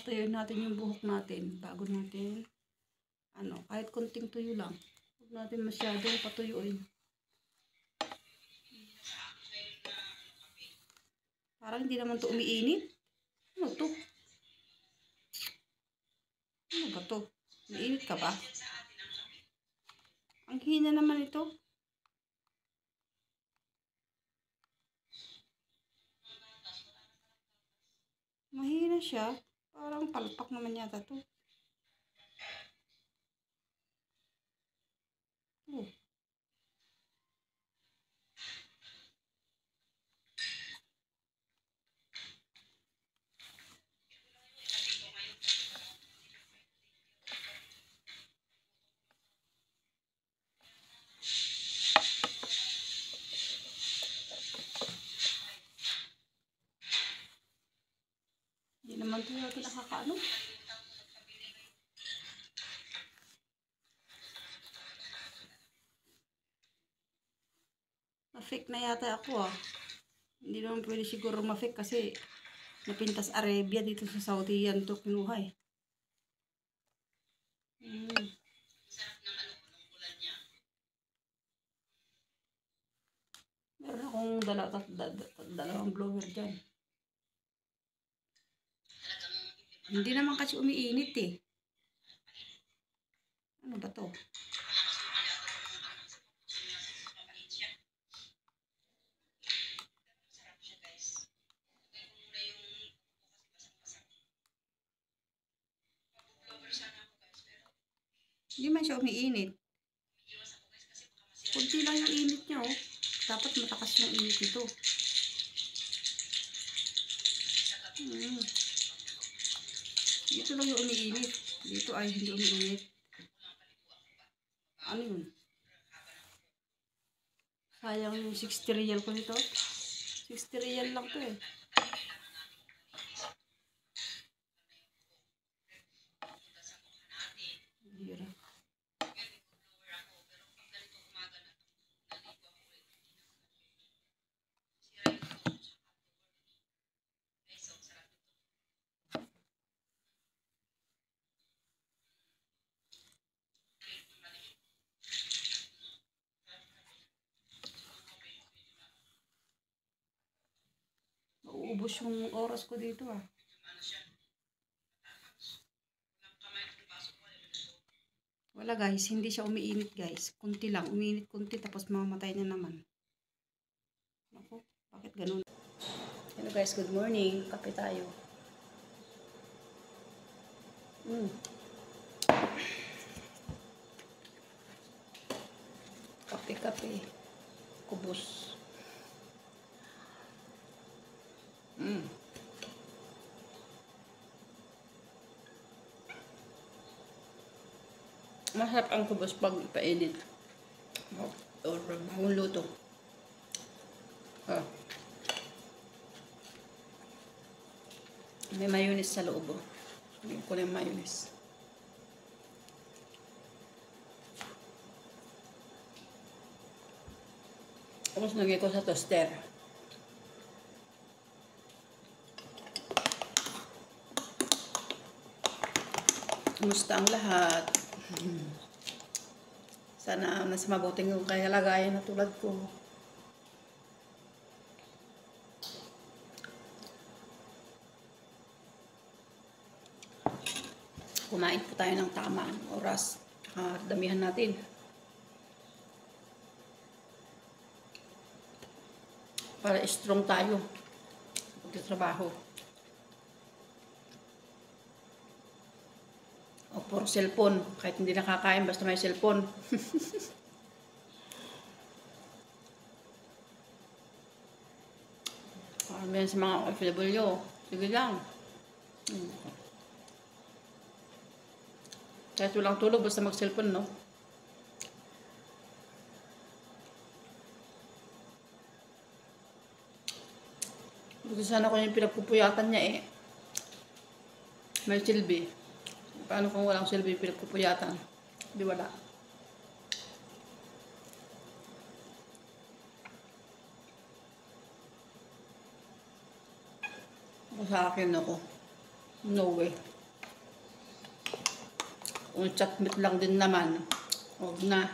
patuyuin natin yung buhok natin bago natin, kahit konting tuyo lang. Huwag natin masyadong patuyuin. Parang hindi naman to umiinit. Ano to? Ano ba to? Umiinit ka ba? Ang hina naman ito. Mahina siya. Parang palpak naman yata to. Oh. Hindi naman ito natin nakakaano. Ma-fake na yata ako ah. Hindi naman pwede siguro ma-fake kasi napintas Arabia dito sa Saudi yan to kinuha eh. Meron akong dalawang blower dyan. Hindi naman kasi umiinit eh. Ano ba to? Hindi man siya umiinit. Kunti lang yung init niya oh. Dapat matakas yung init nito. Dito lang yung umiinit. Dito ay hindi umiinit. Ano yun? Sayang yung 60 real ko nito. 60 real lang to eh. Bira. Ubus yung oras ko dito ah. Wala guys, hindi siya umiinit guys. Kunti lang, umiinit kunti tapos mamamatay na naman. Ako, bakit ganun? Hello guys, good morning. Kape tayo. Kape. Kubos. Masarap ang kubos pag ipainit. Or bagong luto. May mayonnaise sa loob. Hindi ko na yung mayonnaise. Tapos lagay ko sa toaster. Kumusta ang lahat? Sana nasa mabuting yung kalagayan na tulad ko. Kumain po tayo ng tamang oras. Damihan natin. Para strong tayo pagtatrabaho. O puro cellphone. Kahit hindi nakakain, basta may cellphone. Yan sa mga OFW. Sige lang. Kahit walang tulog, basta mag-cellphone, no? Gusto sana ko yung pinagpupuyatan niya eh. May silbi. Paano kung walang silbi pinagpupuyatan? Di wala. Sa akin ako. No way. Kung chatmit lang din naman, huwag na.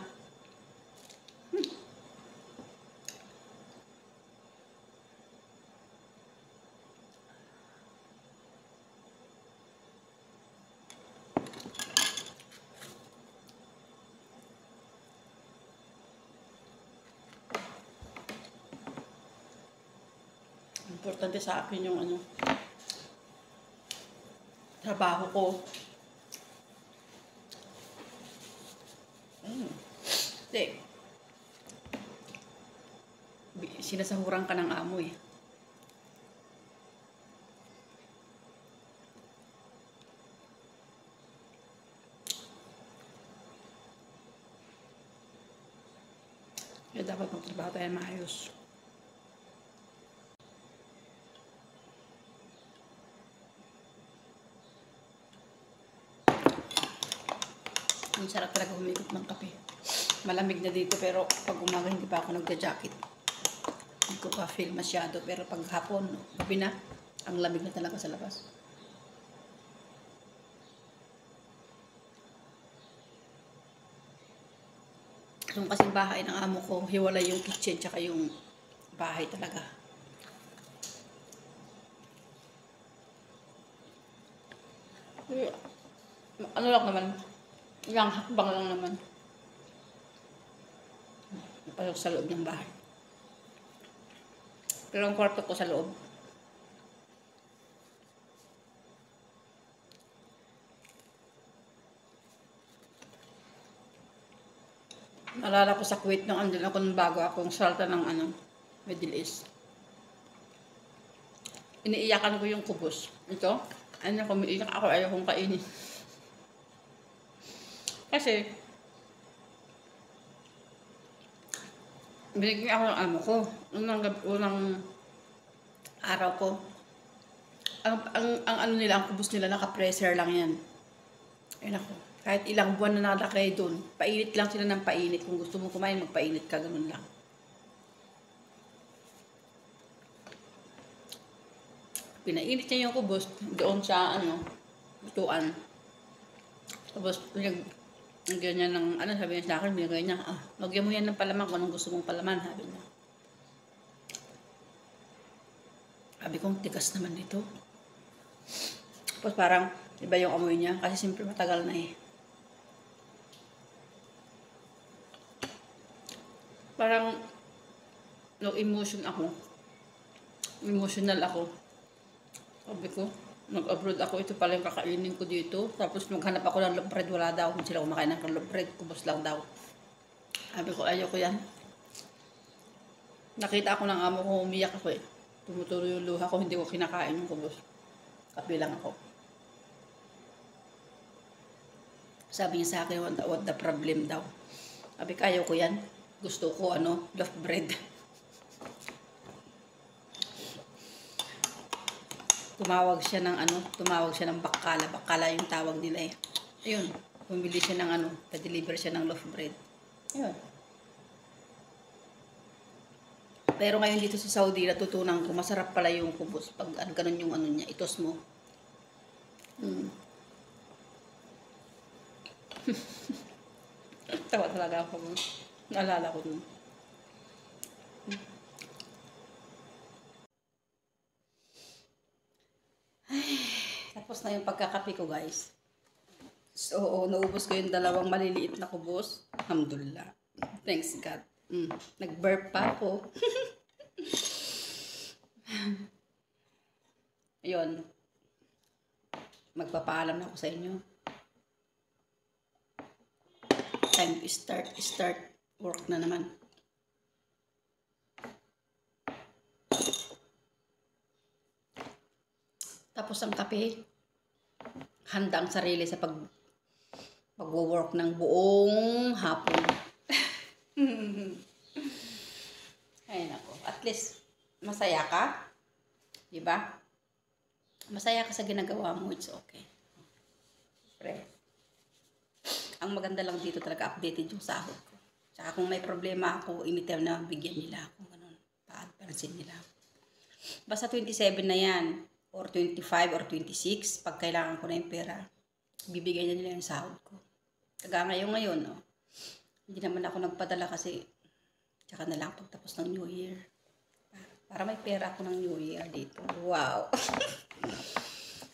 Importante sa akin yung ano, trabaho ko. Hindi. Sinasahuran ka ng amo eh. Kaya dapat magtrabaho tayo maayos. Ang sarap talaga humikot ng kape. Malamig na dito pero pag umaga hindi pa ako nagja-jacket. Hindi ko pa feel masyado pero pag hapon, gabi na, ang lamig na talaga sa labas. Yung kasing bahay ng amo ko, hiwalay yung kitchen tsaka yung bahay talaga. Ano lang naman, ilang hakbang lang naman. Pasok sa loob ng bahay. Pero ang kwarto ko sa loob. Naalala ko sa Kuwait nung andun ako nung bago akong salta ng ano, Middle East. Iniiyakan ko yung kubos. Ito, ano, kumiiyak ako, ayaw kong kainin. Kasi, binigyan ako ng amo ko. Unang araw ko. Ang ano nila, ang kubos nila, naka-pressure lang yan. Ayun ako. Kahit ilang buwan na nalakay doon, painit lang sila ng painit. Kung gusto mo kumain, magpainit ka, ganun lang. Pinainit niya yung kubos doon sa ano, lutuan. Tapos, ganyan ng, ano, sabi niya sa akin, binigay niya, lagyan mo yan ng palaman kung anong gusto mong palaman, sabi niya. Sabi kong, tigas naman dito. Tapos parang, iba yung amoy niya, kasi siyempre matagal na eh. Parang, emotional ako. Sabi ko, nag-abroad ako, ito pala yung kakainin ko dito. Tapos maghanap ako ng love bread, wala daw. Hindi sila kumakain ng love bread, kubos lang daw. Sabi ko, ayoko yan. Nakita ako ng amo ko, umiyak ako eh. Tumutuloy yung luha ko, hindi ko kinakain yung kubos. Kape lang ako. Sabi niya sa akin, what the problem daw. Sabi ko, ayaw ko yan. Gusto ko, love bread. Tumawag siya ng bakala. Bakala yung tawag nila eh. Ayun, bumili siya ng pa-deliver siya ng loaf bread. Ayun. Pero ngayon dito sa Saudi, natutunan ko, masarap pala yung kubos. Pag ganun yung niya, itos mo. Tawa talaga ako. Naalala ko dun. Tapos na yung pagkakape ko, guys. So, naubos ko yung dalawang maliliit na kubos. Alhamdulillah. Thanks God. Nag-burp pa ako. Ayun. Magpapaalam na ako sa inyo. Time to start work na naman. Tapos ang kape, handa ang sarili sa pag-work ng buong hapon. Ay nako, at least masaya ka, 'di ba? Masaya ka sa ginagawa mo, it's okay. Pre. Ang maganda lang dito talaga, updated yung sahod ko. Tsaka kung may problema ako, anytime na bigyan nila ako, ganun, pa-advancein nila. Basta 27 na yan, or 25 or 26, pag kailangan ko na yung pera, bibigay na nila yung sahod ko. Kaya ngayon, no? Hindi naman ako nagpadala kasi tsaka na lang pagtapos ng New Year. Para may pera ako ng New Year dito. Wow!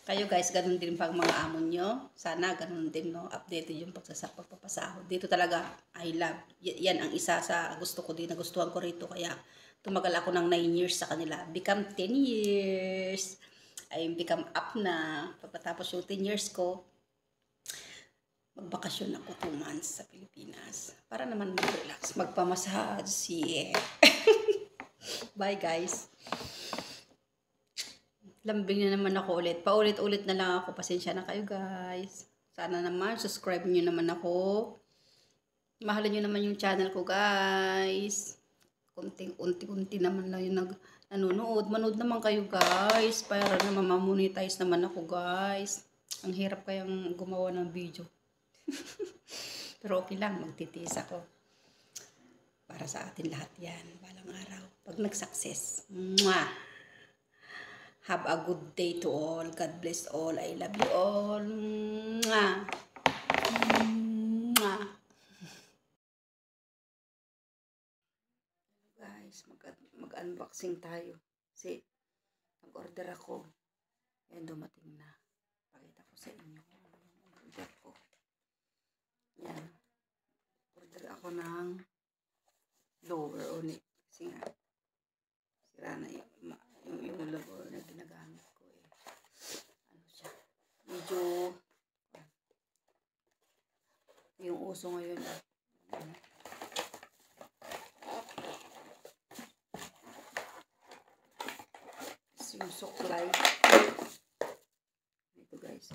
Kayo guys, ganun din pag mga amo nyo. Sana ganun din, no? Updated yung pagpapasahod. Dito talaga, I love. Yan ang isa sa gusto ko din. Nagustuhan ko rito. Kaya tumagal ako ng 9 years sa kanila. Become 10 years. I become up na. Pagkatapos yung 10 years ko, magbakasyon ako 2 months sa Pilipinas. Para naman mag-relax. Magpamassage. Yeah. Bye guys. Lambing na naman ako ulit. Paulit-ulit na lang ako. Pasensya na kayo guys. Sana naman, subscribe nyo naman ako. Mahalin nyo naman yung channel ko guys. Unti-unti naman lang yung nanonood. Manood naman kayo guys. Para naman mamonetize naman ako guys. Ang hirap kayang gumawa ng video. Pero okay lang, magtitiis ako. Para sa atin lahat yan. Balang araw. Pag nag-success. Mwah! Have a good day to all. God bless all. I love you all. Mwah! Mwah! Guys, mag-unboxing tayo. Kasi, nag-order ako. Yan, dumating na. Pakita ko sa inyo yung order ko. Yan. Order ako ng lower unit. Kasi nga, sira na yung lower na ginagamit ko eh. Ano siya? Medyo, yung uso ngayon eh. Yung suklay. Ito guys.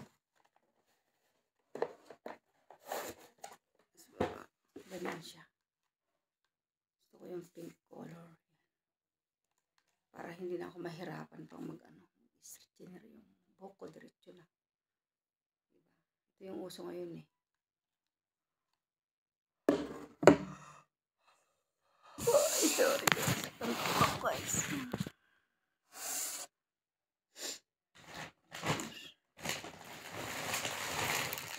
Ganyan siya. Gusto ko yung pink color. Para hindi na ako mahirapan pang i-straightener yung buhok ko. Diretso na. Diba? Ito yung uso ngayon eh. Sorry guys. Ang tukak guys.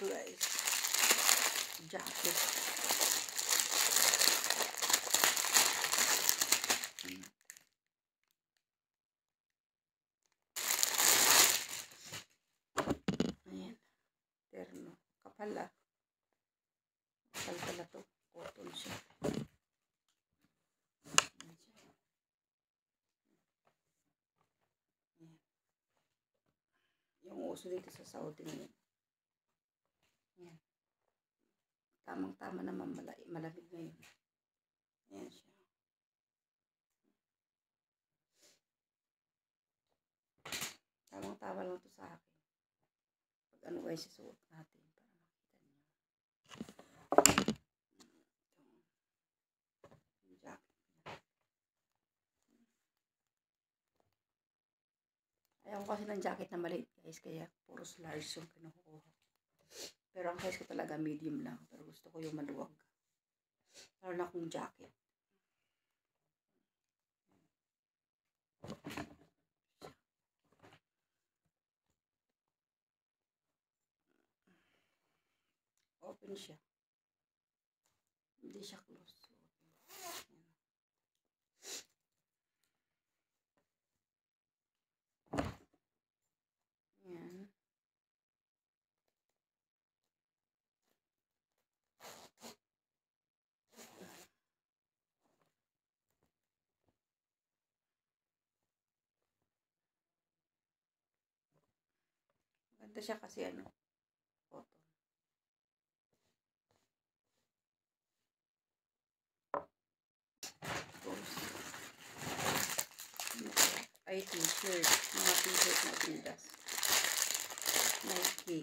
Guys, jacket. Ayan, terno. Kapal ah. Kapal pala to. Cotton siya. Ayan. Yung uso dito sa Saudi ngayon. Ayan. Tamang-tama naman malamig ngayon. Ayan siya. Tamang-tama lang to sa akin. Pag ano guys, isuot natin para makita niyo. Yung jacket niya. Ayaw ko kasi ng jacket na maliit guys, kaya puros large yung kinukuha. Pero ang size ko talaga medium lang. Pero gusto ko yung maluwag. Lalo na akong jacket. Open siya. Hindi siya close. Ayan. Maganda siya kasi cotton. Ay, t-shirt. Mga t-shirt na Adidas. Nike.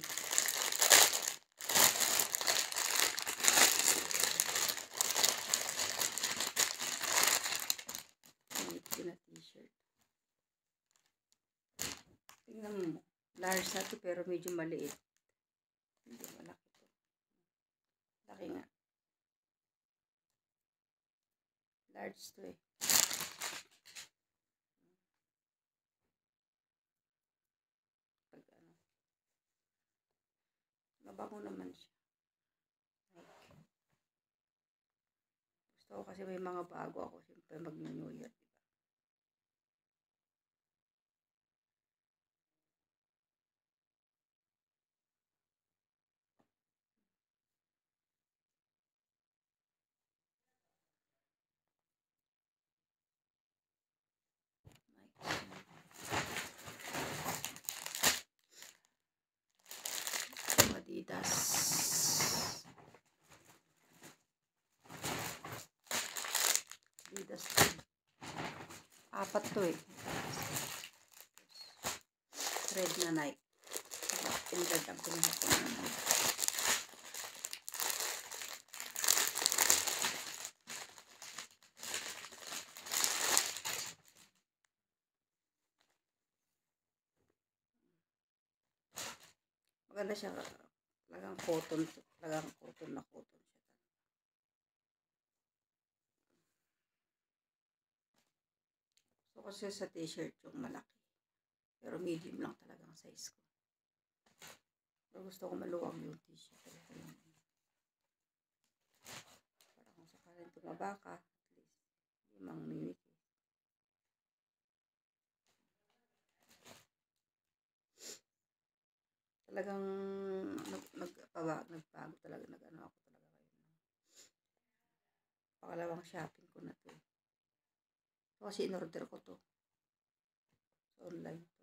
Nike na t-shirt. Tingnan mo. Large na to pero medyo maliit. Medyo malaki to. Laki nga. Large to eh. Pag mabango naman siya. So, kasi may mga bago ako. Siyempre, mag-New Year. Diba? Adidas. Adidas. Apat to eh. Red na Nike. In red ang pinuha ko na Nike. Maganda siya. Talagang cotton. Talagang cotton na cotton siya. So, kasi sa t-shirt yung malaki. Pero medium lang talagang size ko. Pero gusto ko maluwag yung t-shirt. Para kung sakaling tumaba ka, at least, hindi mang niniki. Talagang nagbago talaga. Nag-ano ako talaga ngayon. Pangalawang shopping ko na to. So, kasi in-order ko to. So, online to.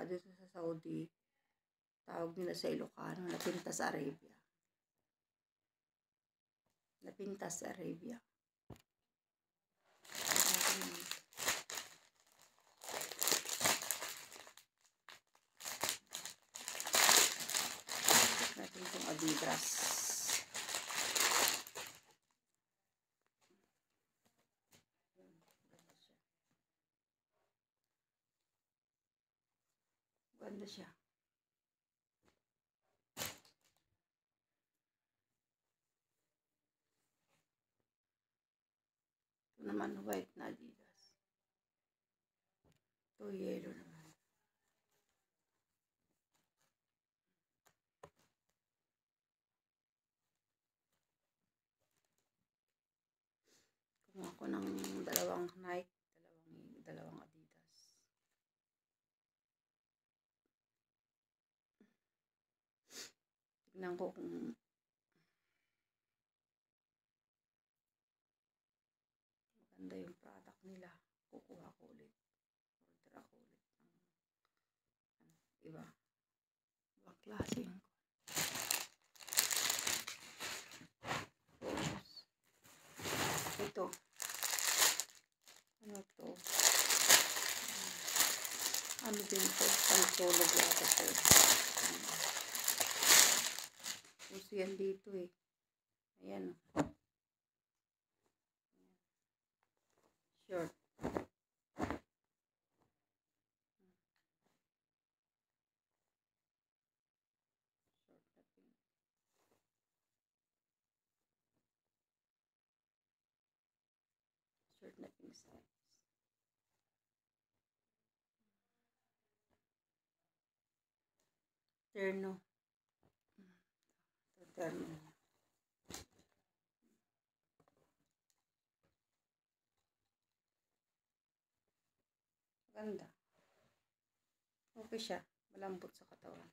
Dito sa Saudi, tawag nila sa Ilocano, Napintas Arabia. Napintas Arabia. Natin itong Adidas. Ganda siya. Ito naman white na Adidas. Ito yellow naman. Kumuha ako ng dalawang Nike, dalawang Adidas. Tignan ko kung maganda yung product nila. Kukuha ko ulit. Order ako ulit ng iba. Ibang klase yung ito. Ano to? Ano din to? Pantulog yata to. Uso yan dito eh. Ayan. Short. Short na pink. Short na pink size. Terno. Ito terno. Maganda. Okay siya. Malambot sa katawan.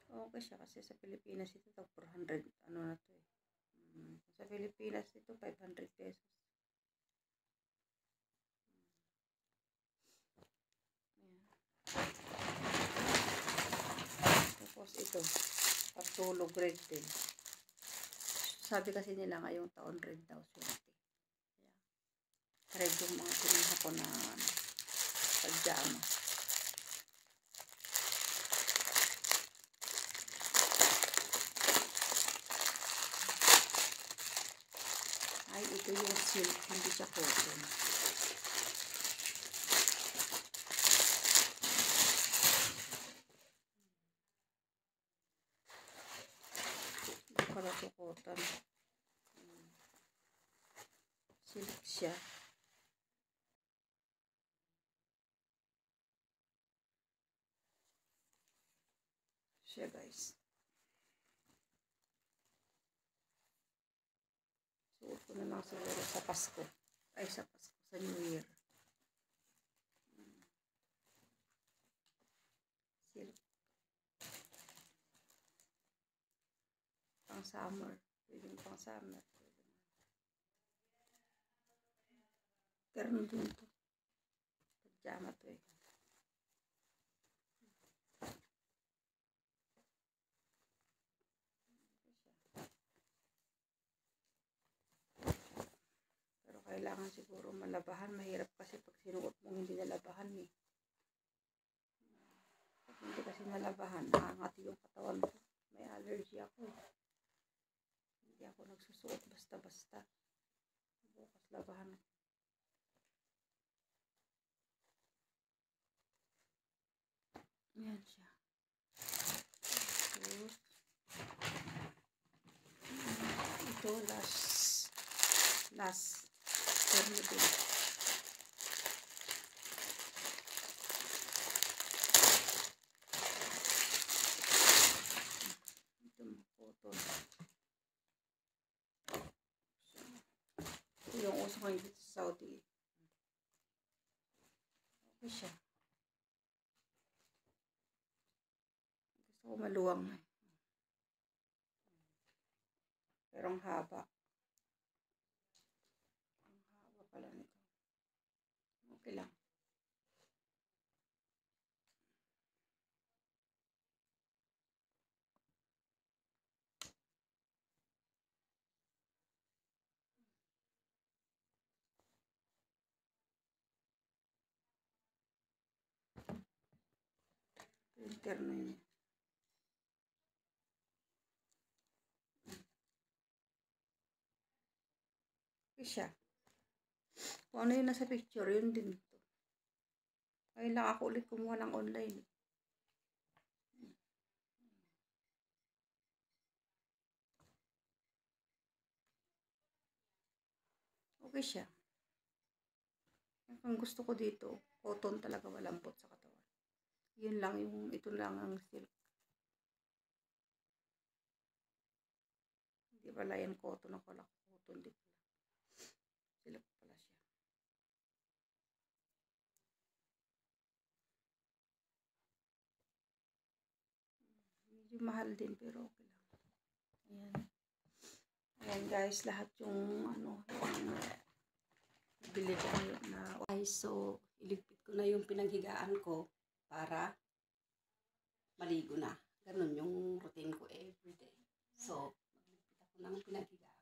Okay siya kasi sa Pilipinas ito 400 ano na to eh. Sa Pilipinas ito 500 pesos. Ayan. Tapos ito, pagtulog red din. Sabi kasi nila ngayong taon red daw swerte. Red yung mga kinuha ko na pajama. Ay, ito yung silk, hindi siya cotton. Hindi pala ito cotton. Silk siya. Guys. Suot ko na lang siguro sa Pasko. Ay, sa Pasko. Sa New Year. Silk. Pang summer. Pwede pang summer. Terno din to. Pajama to eh. Kailangan siguro malabahan. Mahirap kasi pag sinuot mong hindi nalabahan eh. Pag hindi kasi nalabahan, nakangati yung katawan ko. May allergy ako eh. Hindi ako nagsusuot basta-basta. Bukas labahan ko. Ayan siya. Ito last. Terno din. Ito cotton. Ito yung uso ko dito sa Saudi. Okay siya. Gusto ko maluwang eh. Pero ang haba. Pala nito. Okay lang. Interno yun. Okay siya. Kung ano yung nasa picture, yun din ito. Ay lang ako ulit kumuha ng online. Okay siya. Ang gusto ko dito, cotton talaga, malambot sa katawan. Yun lang yung, ito lang ang silk. Hindi pala yan cotton, ako lang cotton dito. Silk pala siya. Medyo mahal din pero okay lang. Ayan. Ayan guys, lahat yung ano, yung bili ko na guys. So, iligpit ko na yung pinaghigaan ko para maligo na. Ganun yung routine ko everyday. So, magligpit ako ng pinaghigaan.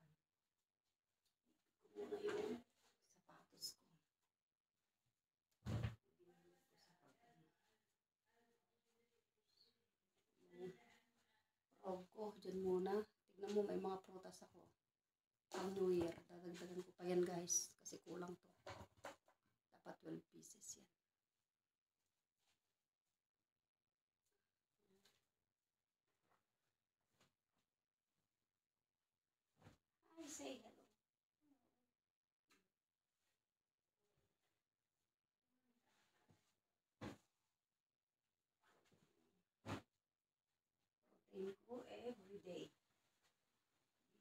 Iligpit ko muna yung sapatos ko. Robe ko, dyan muna. Tignan mo, may mga prutas ako. Ang New Year, dadagdagan ko pa yan guys. Kasi kulang to. Dapat 12 pieces yan. Hi, say hello. Routine ko everyday.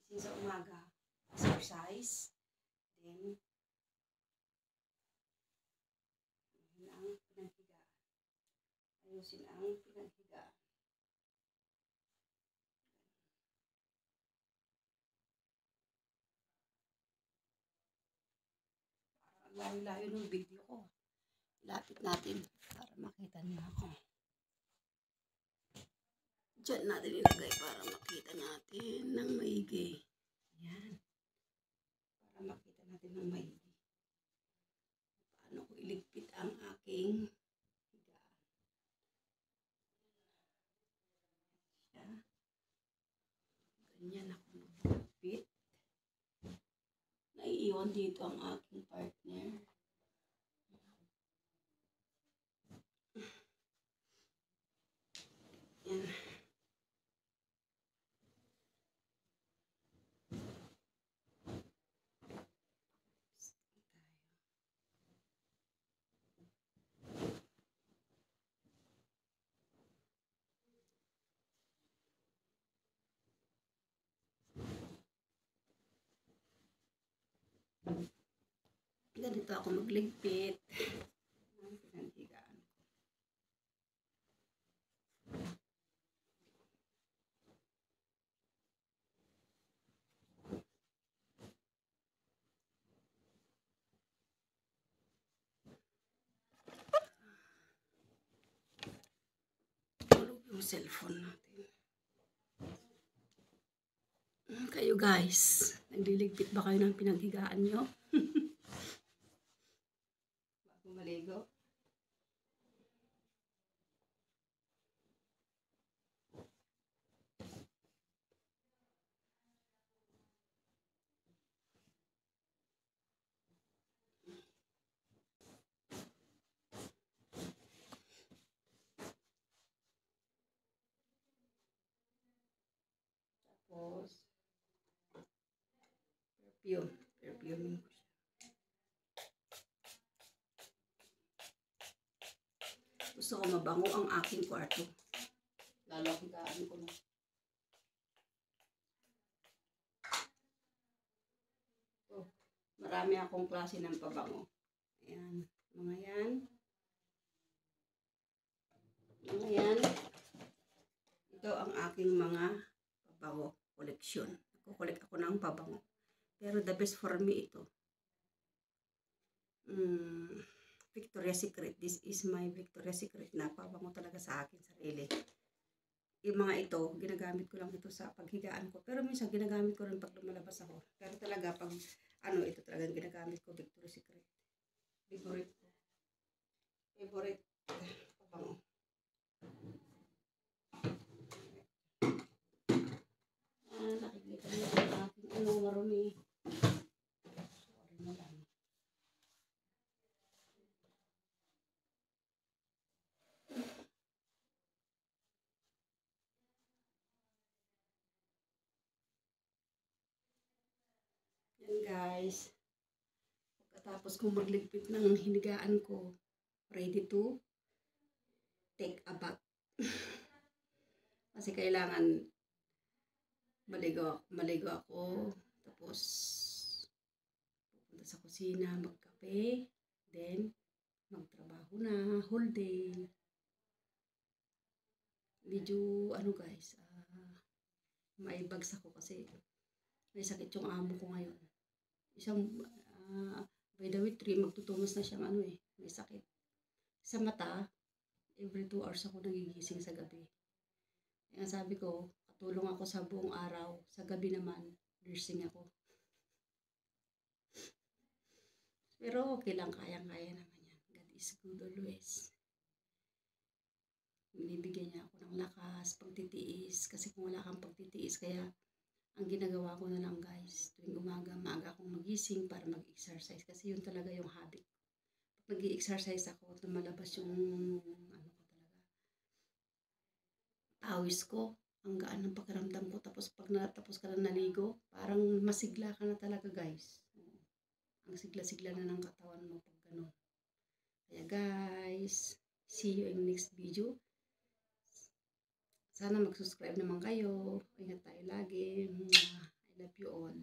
Gising sa umaga, exercise. Then, ayusin ang pinaghigaan. Ayusin ang pinaghigaan. Parang layo-layo ng video ko. Lapit natin para makita niyo ako. Diyan natin ilagay para makita natin ng maigi. Ayan. Para makita natin ng maigi. Paano ko iligpit ang aking higaan. Ayan. Ganyan ako magligpit. Naiiwan Ayun, dito ang aking partner. Yan. Ganito ako magligpit. Pinaghigaan. Tulog yung cellphone natin. Kayo guys, nagliligpit ba kayo ng pinaghigaan nyo? Bago maligo. Tapos, perfuming ko siya. Gusto ko mabango ang aking kwarto. Lalo ang higaan ko na. Oh, marami akong klase ng pabango. Ayan, mga yan. Mga yan. Ito ang aking mga pabango collection. Nagko-collect ako ng pabango. Pero the best for me ito. Victoria's Secret. This is my Victoria's Secret na pabango talaga sa akin sarili. Yung mga ito, ginagamit ko lang ito sa paghigaan ko. Pero minsan ginagamit ko rin pag lumalabas ako. Pero talaga pag ito talagang ginagamit ko, Victoria's Secret. Favorite ko. Favorite pabango. Nakikita niyo ang aking marumi. Sorry na lang. Yan guys. Pagkatapos kong magligpit ng hinigaan ko, ready to take a bath. Kasi kailangan maligo ako, tapos pupunta sa kusina, magkape, then magtrabaho na, whole day. Medyo, guys, may bags ako kasi may sakit yung amo ko ngayon. By the way, 3, magtutumas na siyang may sakit. Sa mata, every 2 hours ako nagigising sa gabi. Kaya sabi ko, katulong ako sa buong araw. Sa gabi naman, nursing ako. Pero okay lang, kayang-kaya naman yan. God is good always. Binibigyan niya ako ng lakas, pagtitiis. Kasi kung wala kang pagtitiis, kaya ang ginagawa ko na lang guys, tuwing umaga, maaga akong magising para mag-exercise. Kasi yun talaga yung habit. Pag nag-exercise ako, lumalabas yung awis ko. Ang gaan ng pakiramdam ko. Tapos pag natapos ka na naligo, parang masigla ka na talaga guys. Ang sigla-sigla na ng katawan mo pag gano'n. Kaya guys, see you in next video. Sana mag-subscribe naman kayo. Ingat tayo lagi. I love you all.